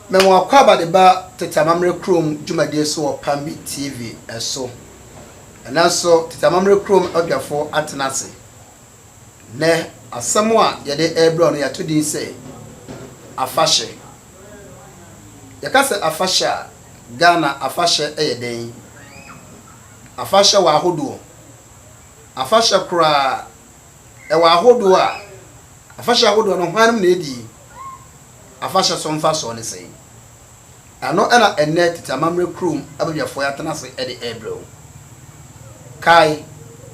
me mo akwaba de ba TETE AMAMERE KUROM dwumadie so wo PAMBY TV eso na so TETE AMAMERE KUROM odwafo atenase ne asamo a ye de ebro no ya to din say Afahye yakase Afahye Ghana Afahye eyeden Afahye wa ahodo Afahye kura e wa ahodo a Afahye ahodo no hwanum na edi Afahye so mfa so ne sei ano ana enne TETE AMAMERE KUROM abadwafo ya tenase e de ebro kai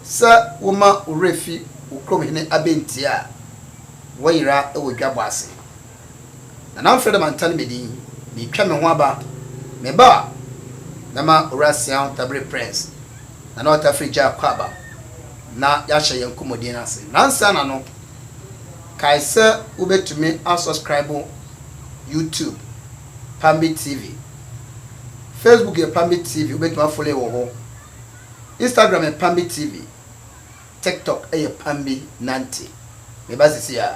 sa woma urefi ukrom hene abenti a wayira e wodwabo ase na amfreda mantan medi mi twa me ho aba me ba na ma urasian tabre prince na na wata frija kwaba na ya hye yankomodi na ase nansa na no kai sa ubetumi a subscribe YouTube PAMBY TV Facebook ya PAMBY TV ubetuma follow wo ho Instagram ya PAMBY TV TikTok ya PAMBY Nanti me bazisi ya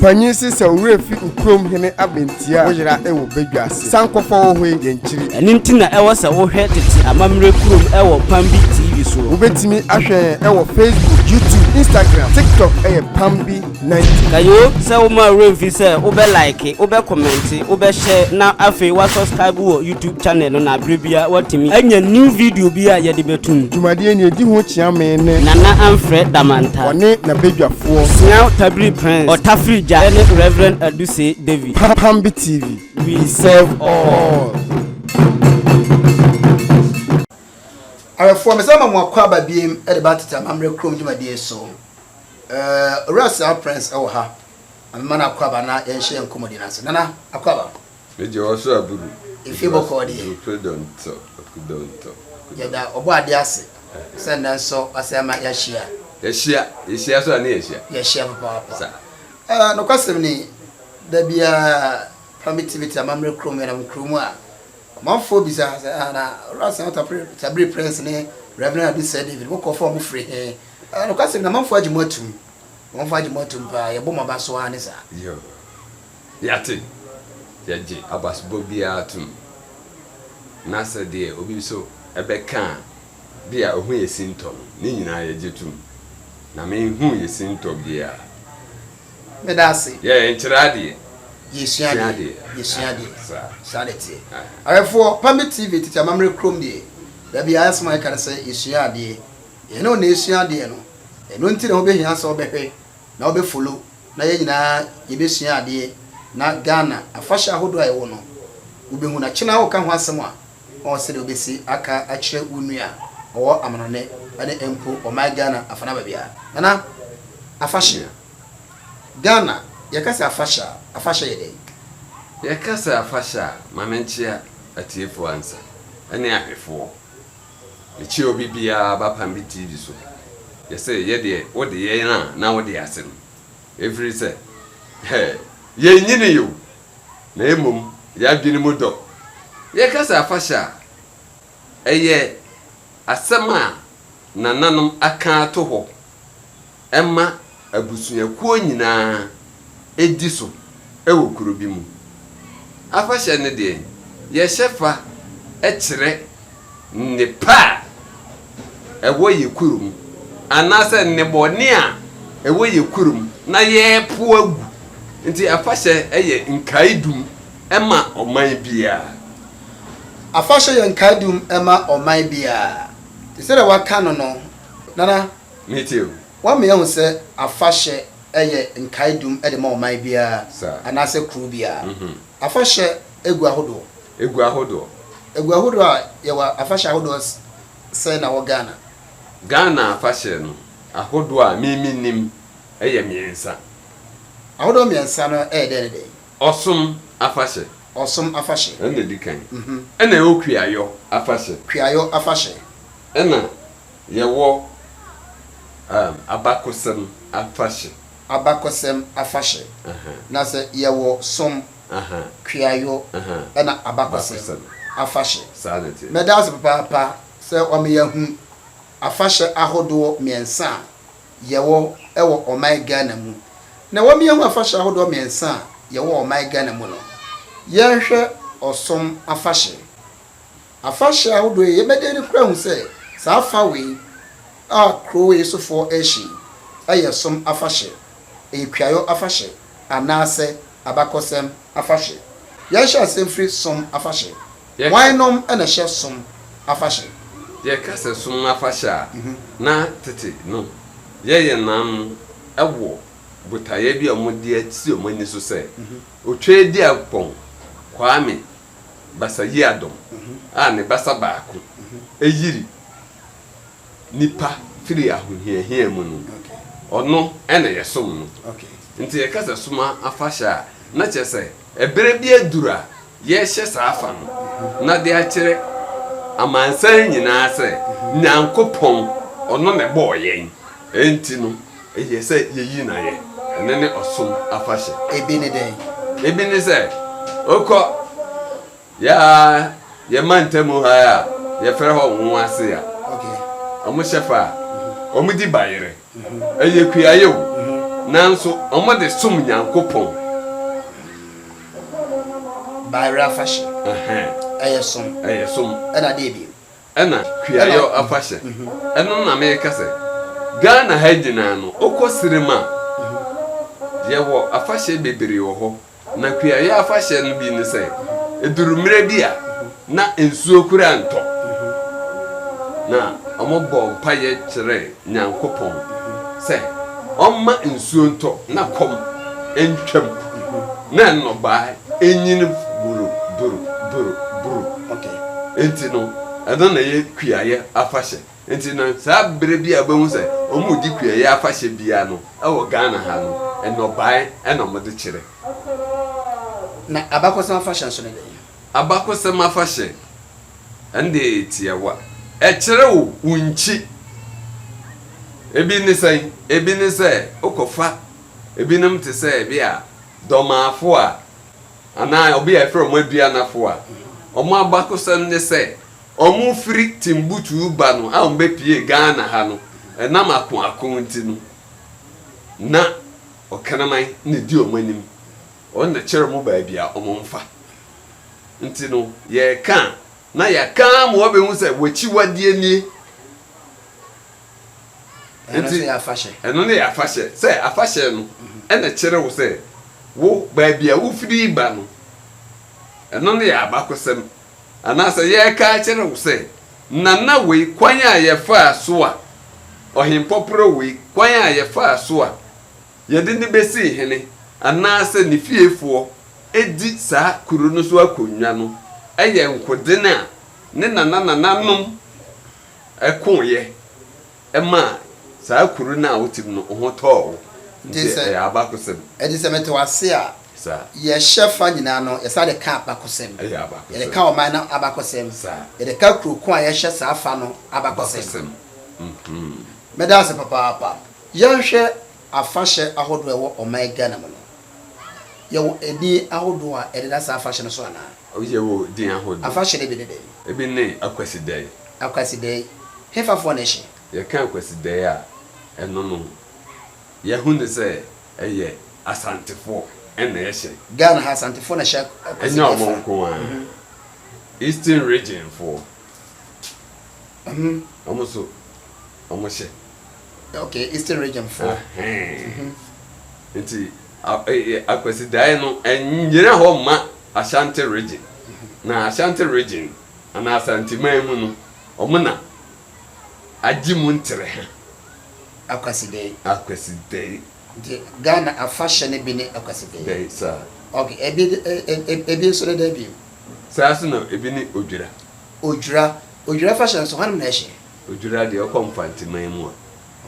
Panyisi se urefi ukrom hene abentia woyira ewo badwase sankofo wo ho yenkyiri eninti na ewo se wo hwe TETE AMAMERE KUROM ewo PAMBY TV so ubetimi ahwe ewo Facebook YouTube Instagram TikTok PAMBY 90 kayo se wo ma revi se wo be like wo be comment wo be share na afi wa subscribe wo YouTube channel no na brebia watimi anya new video bi a ye de betum dwumade ni edi ho chiame ne nana amfre damanta one na badwafo sia tabri prince otafrija and Reverend Aduse David PAMBY TV we serve all arefo me sama mo akwaba biem e de ba TETE AMAMERE KUROM dwumadie so Urasian prince ewo ha amana akwaba na ye hye yankomodi na ase nana akwaba meje oso aburu ifiboko de don't yeda obo ade ase senda so asema ya hia so na ya hia papa no kwasem ni da bia PAMBY TV TETE AMAMERE KUROM na mkrumu a manfo bisa na Urasian tabre prince ne Reverend Aduse David mo ko fo mo free no kwasem na manfo agimotum pa ye boma ba so ani sa yo yate yaje abasbo bia atum na se de obi so ebeka bia ohun yesintom ni nyina yaje tum na me hu yesintom bia me da se ye enchirade yesuade sadete arefo PAMBY TV TETE AMAMERE KUROM de da bia asma ka se yesuade ye no na yesuade no eno nti na obehia so obehwe na obe follow na ye nyina ye besuade na Ghana Afahye ahodo a ewo no ubehu na china wo ka ho asem a o se de obesi aka a kire unua owo amanone ane empo o my Ghana afana babia na Afahye Ghana yakasa Afahye yede yakasa Afahye mamenchia atiefo ansa ane ahwefo echi obi bia ba PAMBY TV so yese yede wode ye na wode asem every say ye nyine yo na emum ya dwene mu do ye kasa Afahye eye asema nananom aka ato ho emma abusuakuo nyina edi so ewo kuro bi mu Afahye ne de ye shefa ekire ne pa ewo ye kurum anase ne bone a ewo ye kurum na ye po agu nti Afahye eye nkaidum ema oman bia Afahye ye nkaidum ema oman bia tisere waka no nana meteo wa me hu se Afahye eye nkaidum e de ma oman bia anase kru bia Afahye egu ahodo a ye wa Afahye ahodo se na wo Ghana Afahye no ahodo a miminim eye miensa ahodo miensa no e de de Osom Afahye ende dikan ena okuayo Afahye ena yewo abakosem Afahye na se yewo som kuayo ena abakosem Afahye sanity medas papa se o me yahu Afahye ahodo miensa yewo ewo oman Ghana mu na wami hu afahye ahodo miensa ye wo oman Ghana mu no ye hwe osom afahye ahodo ye bede ni kura hu se sa afawe a krowe sofo eshi aye som afahye ekwayo afahye anase abakosem afahye ye hye asemfri som afahye why nom ena hye som afahye ye kase som afahye na tete no ye nam ewo butaye bi omode ati omani so se otwe di apon kwame basayi adom a ne basa baako eyiri nipa firi ahohiahia mu no ono ene yesom no nti ye kase som afahye na chese ebere bi adura ye hye saafa no na de a kire amansan nyina se nyankopon ono ne boyen enti no eye se yeyi na ye nene osom afahye ebi ne se oko ya ye mantemu ha ya ye fere ho nwo ase ya omo shefa omo di bayere eye kuaye wo nanso omo de som nyankopon bayere afahye eye som ena de bi ena kuaye afahye eno na me kase Ghana hajina no okosirima yewo afahye bebere wo ho na kuaye afahye no bi ne se edurumire bia na ensuo kura nto na omobo mpaye kire nyankopon se omma ensuo nto na kom entwam na no ba enyini buru enti no adona ye kuaye afahye enti no sa bere bia bahu se omudi kuaye afahye bia no ewo Ghana ha no eno ba enomode kire na abakosem afahye so ne abakosem afahye ande tiawa ekire wo unchi ebi ne sai okofa ebi nem te sai bia domafo a ana obi a from adua nafo a omo abakosem ne sai omo firi timbutu ba no a ombe pie Ghana ha no enam akon nti no na okanaman ne di omanim on na kire mo ba bia omo mfa nti no ye kan na ya kan mo be hu se wachi wadie ni nti afahye eno ne afahye se afahye no ena kire wo se wo ba bia wo firi ba no eno ne ya abakosem ana se ye ka kire wo se nana we kwanya ye fa so a ohimpopro we kwanya ye fa so a ye de ne besi hene ana se ne fiefo edi sa kuru no so akonwa no eye nkode na ne nananom ekonye ema sa kuru na wotim no ho to nti abakosem edi se mete wase a sa ye shefa nyina no ye sa de ka abakosem ye ka o man na abakosem ye de ka kuru ko a ye hye sa afa no abakosem medase papa ye hwe afahye ahodo ewo o man Ghana mo no ye edi ahodo a edi da sa afahye no so ana oye wo din ahodo afahye ne bi de ebi ne akwasidai hefa fo na hye ye kan akwasidai a eno no ye hu ne se eye asantefo ena ye hye Ghana ha asantefo na hye enya omonko a Eastern region for omoso omoshe okay Eastern region for nti akwasidai no enyina ho ma Ashanti region na Ashanti region ana Ashanti man no omuna ajimu ntere ha akwasidai de Ghana afahye ne bi ne akwasidai sa okay ebi so de bi sa so no ebi ni ojura fashion so hanum na hye ojura de okomfanti man mu a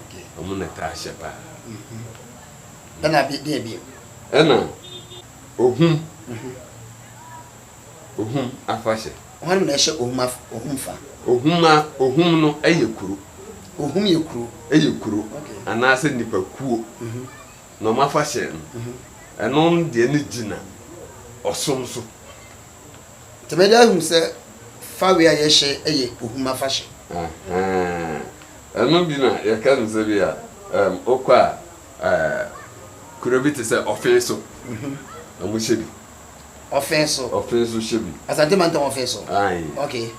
okay omuna ta hye pa na bi de bi ena ohum afahye hanum na hye ohum fa ohum no eyekuru ohum yekuru okay anase nipa kuo no mafahye no eno de ne gina osom so temeda hum se fawe a ye hye eye ohum afahye eno bi na ye kan se bia okwa kuro bi te sɛ ɔfen so ɔmo hyɛ bi ɔfen so hyɛ bi asante man tɔn ɔfen so ayi okay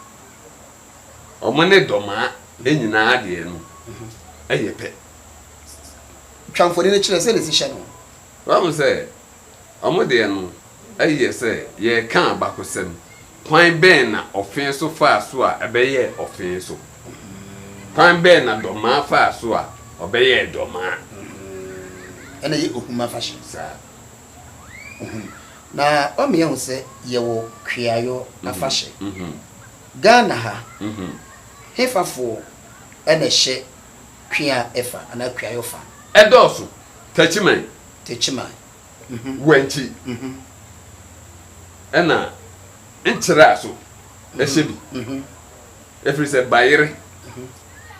ɔmo ne dɔmaa nyinaa adeɛ no ɛyɛ pɛ twamfori ne kyerɛ sɛ ne si hyɛ no wɔn sɛ ɔmo deɛ no ɛyɛ sɛ yɛ ka abakosɛm kwan bɛn na ɔfen so faa so a ɛbɛyɛ ɔfen so kwan bɛn na dɔmaa faa so a ɔbɛyɛ dɔmaa ɛna yɛ ohuma fashion saa na ɔmo yɛ ho sɛ yɛwɔ kwiayo afahye Ghana ha hefafo ɛna hyɛ kwia ɛfa ana kwiayo fa ɛdɔɔso tachiman wanchi ɛna nkyerɛ so ɛhyɛ bi ɛfiri sɛ bayere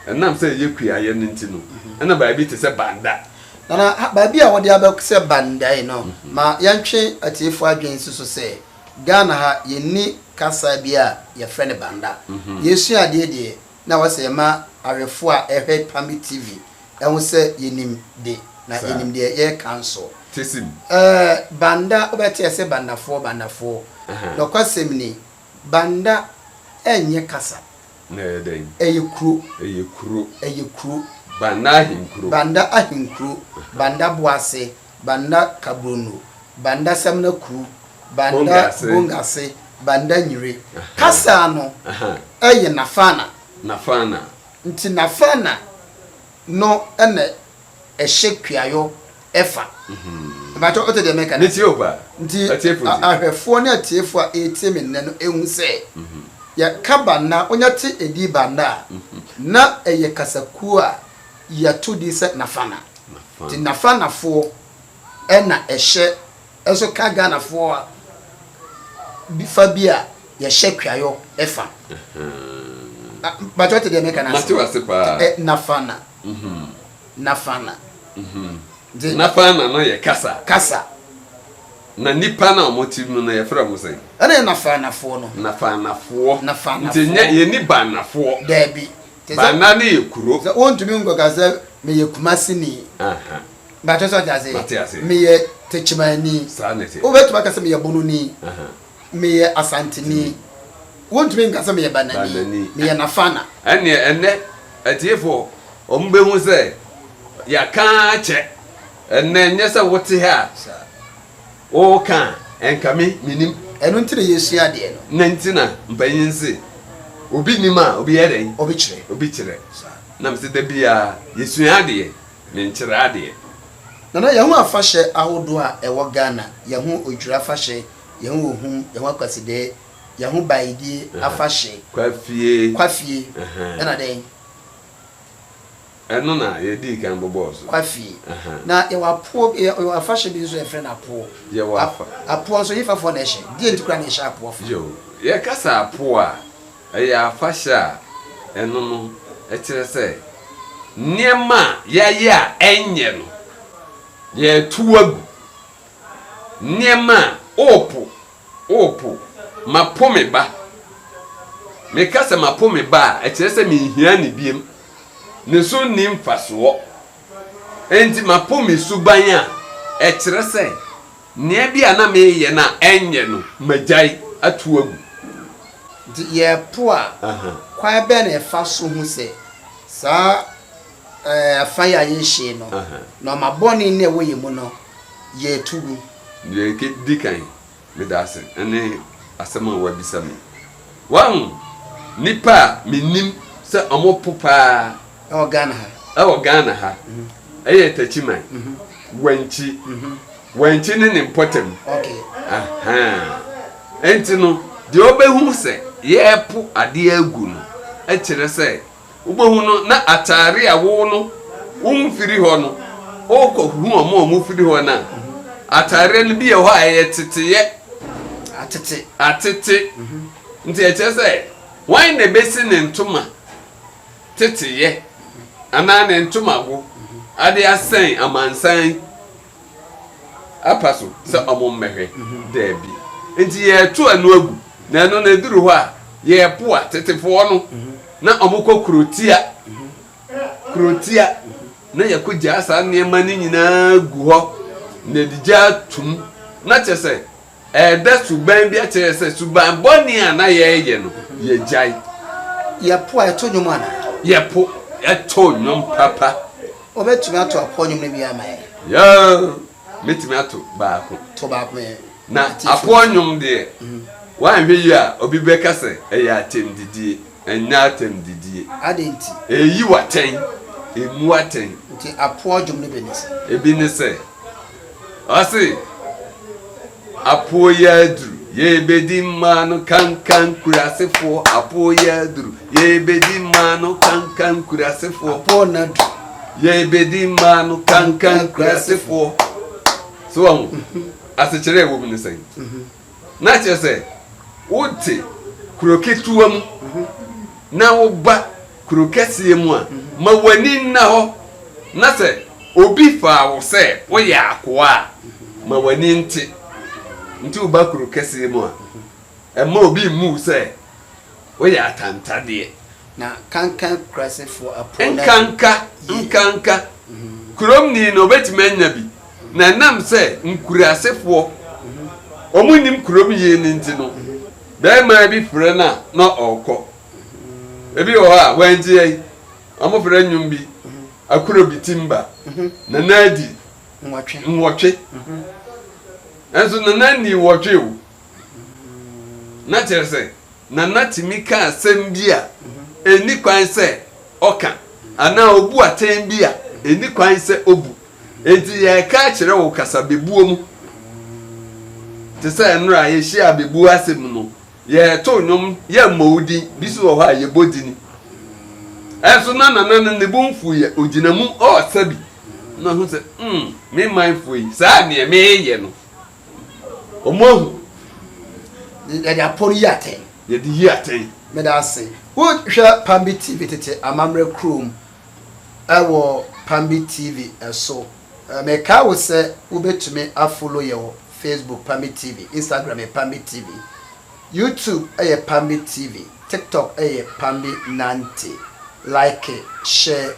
ɛnam sɛ yɛ kwiayo no nti no ɛna baabi te sɛ banda na baabi a wɔde abɛ sɛ banda yi no ma yɛntwe atiefo adwen so sɛ Ghana ha yɛni kasa bi a yɛfrɛ ne banda yɛsu adeɛ deɛ na wɔsɛ ma awefo a ɛhwɛ PAMBY TV ɛho sɛ yɛnim de na yɛnim deɛ yɛ cancel tesim banda wobɛte sɛ bandafoɔ na ɔkɔsɛm ni banda ɛnyɛ kasa na yɛdɛn ɛyɛ kuro banda ahinkuro banda boase banda kabrono banda samna kuru banda bongase banda nyire kasa no ɛyɛ nafana nti nafana no ɛna ɛhyɛ kwiayo ɛfa bato ote de meka nti oba nti ahwɛfoɔ ne atiefo a etie me nne no ehu sɛ ya kaba na onyate edi banda na ɛyɛ kasaku a ya to di sɛ nafana nti nafanafoɔ ɛna ɛhyɛ ɛso ka Ghanafoɔ a bifa bi a yɛhyɛ kwiayo ɛfa bato ote de meka na nafana nafana no yɛ kasa na nipa na ɔmotim no yɛ fra mo sɛ ɛna nafanafoɔ no nafanafoɔ nti yɛ ni banafoɔ dabi bana ne yɛ kuro sɛ wontumi nkɔka sɛ meyɛ kumasini bato sɛ ɔte meyɛ techimani wobɛtumi aka sɛ meyɛ bononi meyɛ asanteni wontumi nka sɛ meyɛ banani meyɛ nafana ɛnɛ atiefo ɔmo bɛhu sɛ yɛka kyɛ ɛnɛ nyɛ sɛ wote ha o ka enkame minim ɛno ntire yesu adeɛ no na ntina mpanyin se obi nim a obi yɛ den obi kyerɛ na mse da bia yesu adeɛ me nkyerɛ adeɛ na yɛho afahye ahodo a ɛwɔ Ghana yɛho odwura afahye yɛho ohum yɛho akwaside yɛho baidi afahye kwafie ɛna den ɛno na yɛdi kan bɔbɔ so kwafie na yɛwɔ apo yɛwɔ afahye bi nso yɛfrɛ na apo yɛwɔ apo nso yɛfafo na ɛhyɛ die ntikura na ɛhyɛ apo fa yo yɛkasa apo a ɛyɛ afahye a ɛno no ɛkyerɛ sɛ nneɛma yɛayɛ a ɛnyɛ no yɛtu agu nneɛma opo mapo me ba mekasa mapo me ba a ɛkyerɛ sɛ menhia ne biem ne so nim fasoɔ enti mapo me suban a ɛkyerɛ sɛ nea bi a na meyɛ na ɛnyɛ no magyae atu agu nti yɛpo a kwa bɛ na ɛfa so hu sɛ saa afan ya yɛhyɛ no na ɔmabɔne ne ɛwɔ yɛ mu no yɛtu gu yɛke di kan medase ɛne asɛm a wabisa me wɔn nipa a menim sɛ ɔmo po paa ɛwɔ Ghana ha ɛyɛ tachiman wanchi ne ne mpɔtam enti no deɛ ɔbɛhu sɛ yɛpo adeɛ agu no ɛkyerɛ sɛ wobɛhu no na atare a wo no womfiri hɔ no ɔkɔhu ɔmo firi hɔ na atare no bi yɛ hɔ a ɛyɛ teteyɛ atete nti ɛkyerɛ sɛ wɔn na bɛsi ne ntoma teteyɛ ana ne ntoma go ade asɛn amansan apa so sɛ ɔmo mmɛhwɛ daabi nti yɛto anu agu na ɛno na eduru hɔ a yɛpo a tetefoɔ no na ɔmo kɔ kurotia na yɛkɔ gyaa saa nneɛma no nyinaa gu hɔ na digya tum na kyese da suban bi kyese suban boni ana ye no ye jai ye po eto nyum ana ye po eto nyum papa obetumi ato apo nyum na bi amaye ya metimi ato baako to baako me na apo nyum de wan hwe yi a obi be kase ya atem didie enya atem didie adenti eyi waten emu waten nti apo nyum ne benisi ebi ne se ase apo ya duru ye bedi manu kankan kurasefo apo ya duru ye bedi manu kankan kurasefo apo na du ye bedi manu kankan kurasefo so ase kire wo bi ne se na che se wote kuroketuam na wo ba kurokese mu a ma wani na ho na se obi fa wo se wo ya akoa ma wani nti wo ba kurokese mu a ma obi mu se wo ya atantade na kankan krasefo apo na nkanka kurom ni no betimanya bi na nam se nkurasefo omunim kurom ye ni nti no be ma bi frɛ na ɔkɔ ebi wɔ ha wanji ai amo frɛ nyum bi akuro bitimba na nadi nwɔtwe enso na nani wɔtwe wo na kyerɛ sɛ na natimi ka asɛm bi a eni kwan sɛ ɔka ana obu aten bi a eni kwan sɛ obu enti yɛ ka kyerɛ wo kasa bebuo mu te sɛ nra ye hia bebu asɛm no ye to nyom ye mawudi bisu wo ha ye bodini enso na ne bomfu ye oginamu o sabi na hu se me mindful yi sa ne me ye no omohu ye da pon yate ye di yate me da se wo hwe Pamby TV tete amamre KUROM ewo Pamby TV eso me ka wo se wo betumi afollow ye wo Facebook Pamby TV, Instagram Pamby TV, YouTube Pamby TV, TikTok Pamby 90. Like it, share.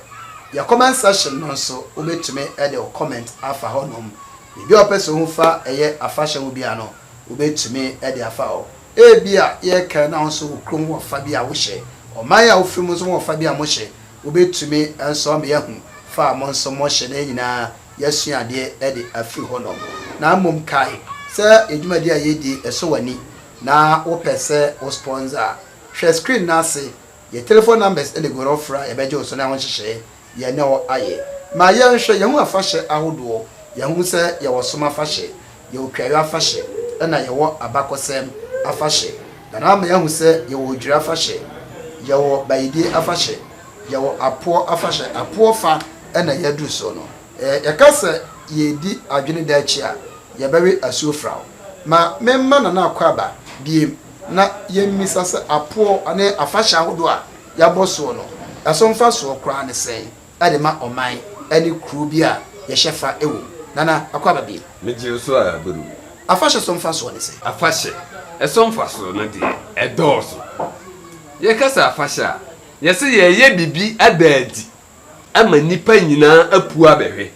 Your comment section also ubetumi the comment Afahye nom. Bibi opeso hu fa Afahye wo bia no ubetumi the Afahye. Bia ye kan na so krom wo fa bia wo hye. Oman ya wo fimu so wo fa bia mo hye. Ubetumi enso me yahu fa mo nso mo hye na nyina yesu ade the afi honom. Na mom kai se edwumadi a yedi eso wani na wo pese wo sponsor share screen na se ye telephone numbers e go ofra ye beje so na won hyehye ye ne wo aye ma ye nhwe ye hu afahye ahodo ye hu se ye wo soma afahye ye wo kwayo afahye na ye wo abakosem afahye na ma ye hu se ye wo dwira afahye ye wo bayidi afahye ye wo apo afahye apo fa na ye du so no ye kase ye di adwene da chi a ye bewe asuofra ma memma na akwaba biem na ye misase apo ane afahye ahodo a ya boso no asomfa so kra ne sen ade ma oman ani kru bi a ye hyefa ewo nana akwaba biem meje so a beru afahye somfa so ne sen afahye esomfa so no de edoso ye kasa afahye a ye se ye bibi adaadi ama nipa nyina apu abehwe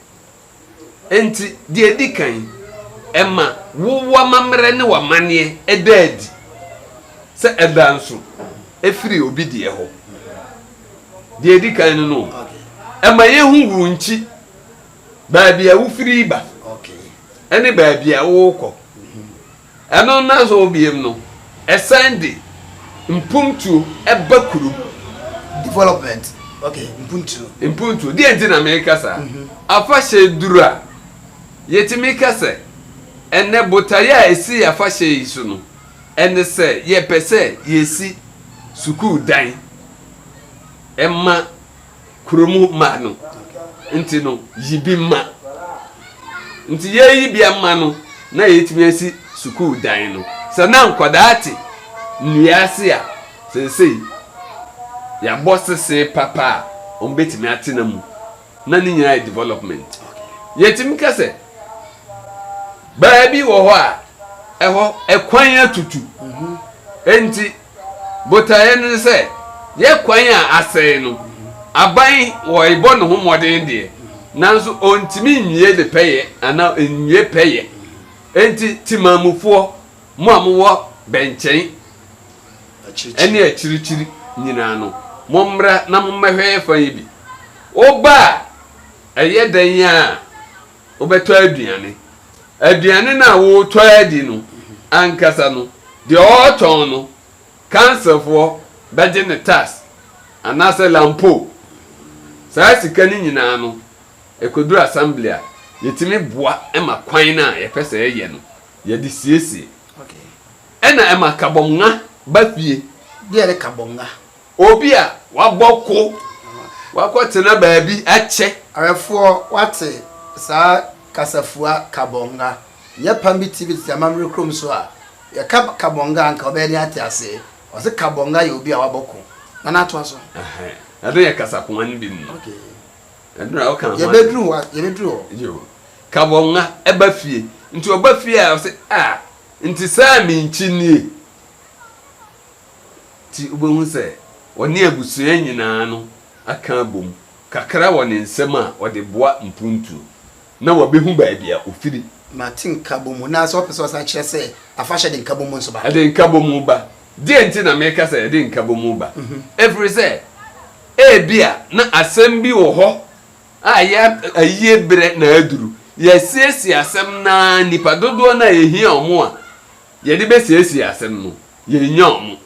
enti de edikan ema wo amamere ne wamane edaadi se edanso efiri obi de ho de edikan no ema ye hu wunchi baabi a wo firi ba ene baabi a wo kɔ eno na so obiem no esande mpumtu eba kuru development impuntu di enti na me kasa afahye dura yetimi kasa ene botaya esi afahye yisu no ene se ye pese yesi suku dan emma kuromu ma no enti no yibi ma enti ye yibi amma no na yetimi esi suku dan no se na nkodati nuase a sensei ya bossese papa on betimi atena mu na ni nyina development yetimi kase baabi wo ho a eho ekwan atutu enti botaye ne se ye kwan a asɛe no aban wo ibo no ho modern de nanso ontimi nwie de peye ana nwie peye enti timamufo mo amwo benchen ene achirichiri nyina no mommra na mommehwe fa yibi oba eye dan ya obeto aduane na wo to adi no ankasa no de oton no cancer for bedine tax anase lampo saa sika ni nyina no ekoduru assembly a yetimi boa ema kwan na ye pese ye no ye de siesie ena ema kabonga bafie de le kabonga obi a waboko wakotena baabi ache arefo wate saa kasafua kabonga nye PAMBY TV ti amamre krom so a ye kabonga anka obedi ate ase o se kabonga ye obi a waboko na ato so ade ye kasapon ni bi no adura o kan ye bedru yo kabonga eba fie nti oba fie a o se nti saa mi nchini ti obohu se woni abusua nyina no aka bom kakra woni nsem a wode boa mpuntu na wabehu baabia ofiri Martin kabomu na so pese osa kire se afahye de kabomu nso ba ade kabomu ba die nti na meka se de kabomu ba every say bia na asem bi wo ho ya aye bre na aduru ye siesi asem na nipa dodo na ehia omo a ye de be siesi asem no ye nya omo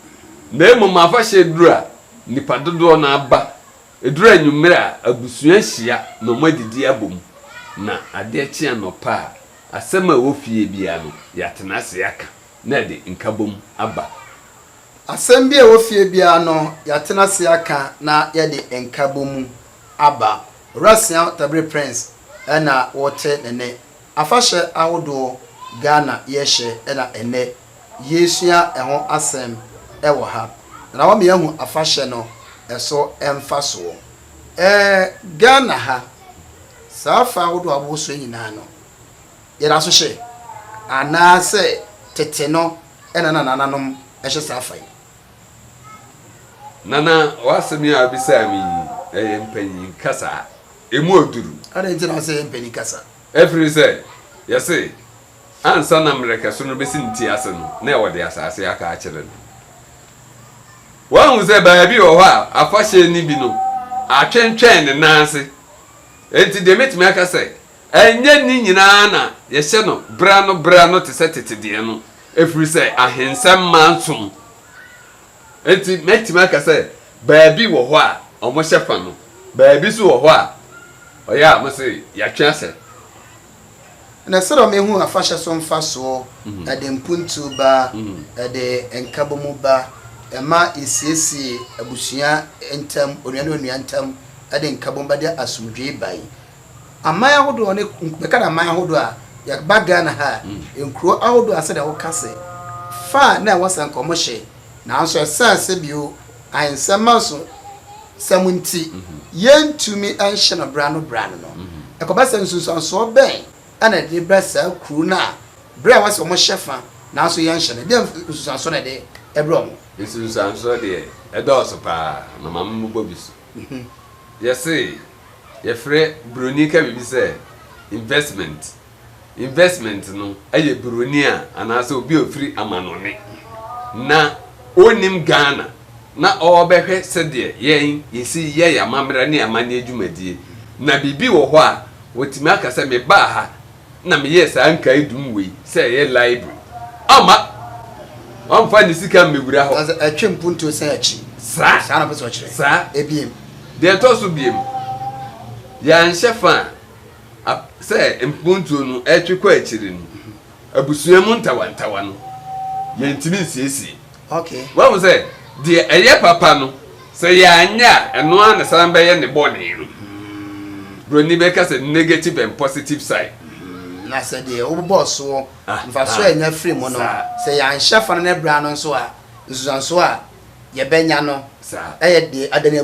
na emu afahye duru a nipa dodo na aba eduru anwumre a abusua hia no madidi abom na ade achi anopa asema wo fie bia no yatena se aka na de nkabom aba asem bia wo fie bia no yatena se aka na ye de nkabom aba Rasia Tabre Prince na wote nene afahye ahodo Ghana yehye na ene yesua eho asem ewo ha na wa me yahu afahye no eso emfa so Ghana ha safa ahodo aboso nyina no yera so hye ana se tete no ena na nananom ehye safa yi nana wasemi abisa mi empanyin kasa emu oduru ada nti na se empani kasa every say yesi ansa na mreka so no besi nti ase no na e wode asase aka akire no wan ze ba bi wo ha afahye ni bi no atwentwen ne nanse enti de metimi aka say enye ni nyina na yehye no bra no te setete de no every say ahensam mansom enti metimi aka say ba bi wo ho a omo hyefa no ba bi so wo ho a oya mo say ya twa ase na sero me hu afahye so mfa so de mpuntu ba de enkabomu ba ema esiesi abusua entam onuanu ntam de nkabom ba de asumdwe bai amaya hodo ne beka na amaya hodo a ya baga na ha enkro ahodo ase de wo kase fa na wasan komohye na anso esase bio ainsama so samunti yentumi anhye no brano no ekobasa nsunsanso ben ana de brasa kru na bra wase omo hyefa na anso yenhye ne de nsunsanso na de ebrom nsunsanso de edos pa na mamu bobisu yesi yefre bronika bibi se investment no aye broni a anase obi ofiri amanone na onim Ghana na obehwe sede yen yesi ye ya mamra ne amane adwumadie na bibi wo ho a wotimi akasa me ba ha na me yes anka edum we se ye library ama amfa ni sika megura ho atwempunto se achi sa na peso kire sa ebiem de toso biem ya nhyefa se mpuntu no etwekwa akiri no abusua mu ntawantawa no yentimi nsiesie okay wa mo se de eye papa no se ya anya eno an samba ye ne body no broni be ka se negative and positive side na se de oboss wo mfa so anya free mo no se ya nhyefa no ne bra no so a nsusanso a ye benya no sa eye de adani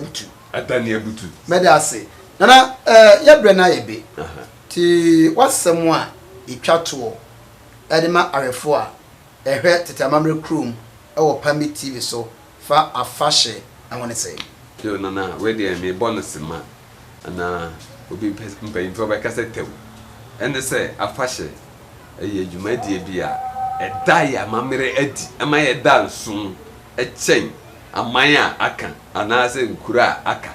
abutu medase nana ye bre na ye be ti wasem a itwato edema arefo a ehwe tete amamre krom ewo PAMBY TV so fa afahye I want to say yo nana we dey me bonus ma na obi mpanyinfo bɛka sɛ tew ɛne sɛ Afahye ɛyɛ dwumadie bi a ɛda yɛ amamere adi ama yɛda nson ɛkyɛn aman a aka anaasɛ nkura a aka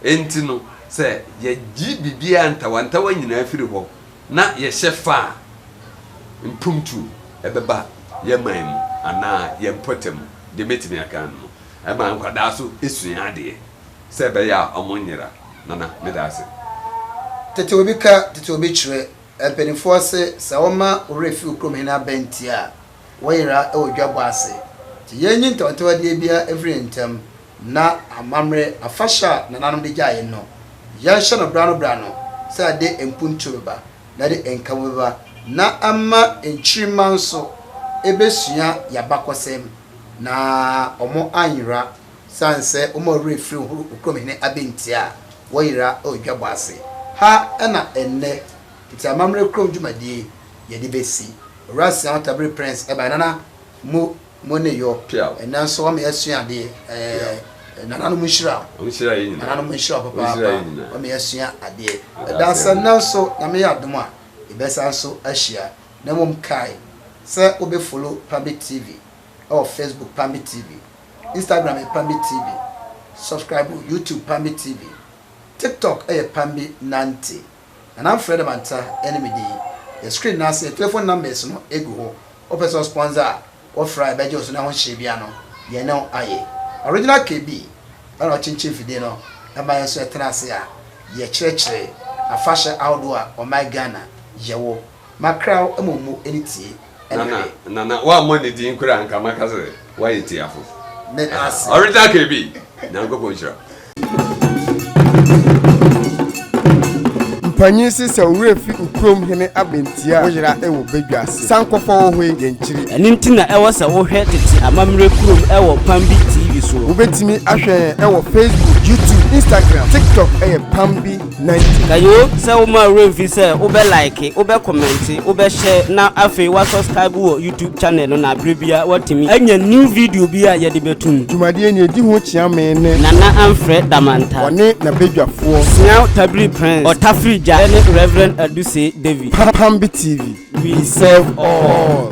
enti no sɛ yɛgyi bibia ntawantawa nyinaa firi hɔ na yɛhyɛ fa mpumtu ɛbɛba yɛman mu anaa yɛmpɔtam de metimi aka no ɛma nkwadaa so esua adeɛ sɛ bɛyɛ a ɔmo nyera nana medase tete obi ka tete obi kyerɛ mpanimfoɔ sɛ wɔma ɔrefi kurom hena bɛnti a wɔyera ɛwɔ dwabɔ ase ti yɛnyi ntɔntɔwadeɛ bia every ntam na amamre Afahye na nanom de gyae no yɛhyɛ no bra no sɛ ade mpuntu beba na de enkawo beba na ama enchirima nso ebesua yabakɔsɛm na ɔmo anyira sanse ɔmo refi kurom hena abɛnti a wɔyera ɛwɔ dwabɔ ase ha ɛna enne ti amamre kurom dwumadie yɛde besi Rasia Tabri Prince nana mo ne yo ɛna so ɔmo yɛsua ade nana no munhyira yini nana no munhyira papa ɔmo yɛsua ade da sanna so na me yadom a ibesa so ahyia na mom kai sɛ obe follow PAMBY TV or Facebook PAMBY TV, Instagram PAMBY TV, subscribe YouTube PAMBY TV, TikTok PAMBY 90. And I'm Fred Manta enemy day. The screen now say telephone numbers no ego or person sponsor or fry by just now shebiano. You know aye. Original KB. I know chinchin fideno. And my answer tenasia. Ye church Afahye outdoor or my Ghana. Yawo. My crowd amumu anything. Nana wa money di nkura nka maka se wa yetiafo. Let us. Original KB. Na go ponchira. Mpanyin sɛ ɔrefi ukrom hene abentia wɔyera ɛwɔ bedwase sankɔfɔ wɔhwe yɛnkyiri ɛne nti na ɛwɔ sɛ wohwɛ tete amamere kurom ɛwɔ PAMBY TV so wobɛtumi ahwɛ ɛwɔ Facebook, YouTube, Instagram, TikTok PAMBY 90 kayo sɛ woma remfi sɛ wobɛ like wobɛ comment wobɛ share na afei wa subscribe wɔ YouTube channel no na brebia watimi anya new video bi a yɛde betum dwumadie ne edi ho chiame ne nana amfrɛ damanta ɔne na bedwafoɔ Sia Tabri Prince Otafri Reverend Aduse David PAMBY TV, we serve all.